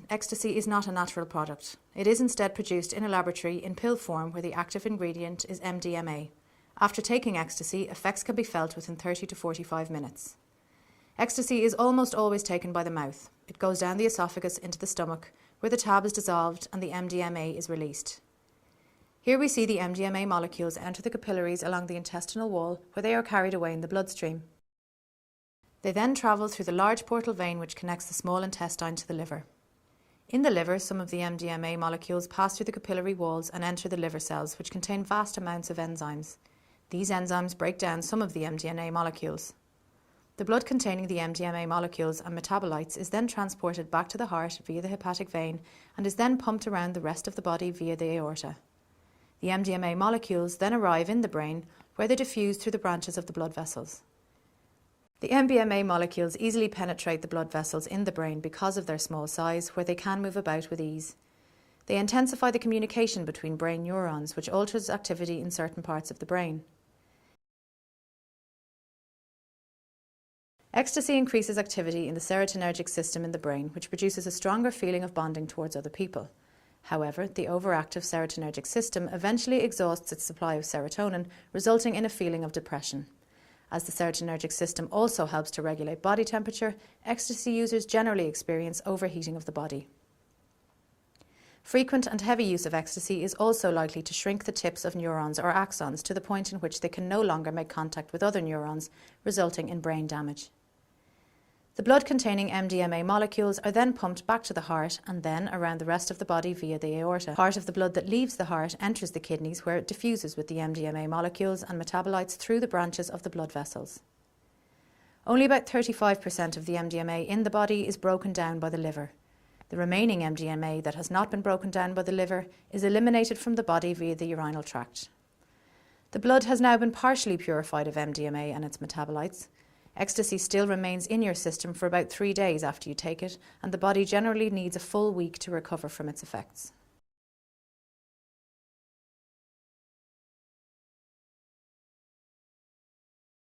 Ecstasy is not a natural product. It is instead produced in a laboratory in pill form where the active ingredient is MDMA. After taking ecstasy, effects can be felt within 30 to 45 minutes. Ecstasy is almost always taken by the mouth. It goes down the esophagus into the stomach, where the tab is dissolved and the MDMA is released. Here we see the MDMA molecules enter the capillaries along the intestinal wall, where they are carried away in the bloodstream. They then travel through the large portal vein which connects the small intestine to the liver. In the liver, some of the MDMA molecules pass through the capillary walls and enter the liver cells, which contain vast amounts of enzymes. These enzymes break down some of the MDMA molecules. The blood containing the MDMA molecules and metabolites is then transported back to the heart via the hepatic vein and is then pumped around the rest of the body via the aorta. The MDMA molecules then arrive in the brain, where they diffuse through the branches of the blood vessels. The MDMA molecules easily penetrate the blood vessels in the brain because of their small size, where they can move about with ease. They intensify the communication between brain neurons, which alters activity in certain parts of the brain. Ecstasy increases activity in the serotonergic system in the brain, which produces a stronger feeling of bonding towards other people. However, the overactive serotonergic system eventually exhausts its supply of serotonin, resulting in a feeling of depression. As the serotonergic system also helps to regulate body temperature, ecstasy users generally experience overheating of the body. Frequent and heavy use of ecstasy is also likely to shrink the tips of neurons or axons to the point in which they can no longer make contact with other neurons, resulting in brain damage. The blood containing MDMA molecules are then pumped back to the heart and then around the rest of the body via the aorta. Part of the blood that leaves the heart enters the kidneys, where it diffuses with the MDMA molecules and metabolites through the branches of the blood vessels. Only about 35% of the MDMA in the body is broken down by the liver. The remaining MDMA that has not been broken down by the liver is eliminated from the body via the urinary tract. The blood has now been partially purified of MDMA and its metabolites. Ecstasy still remains in your system for about 3 days after you take it, and the body generally needs a full week to recover from its effects.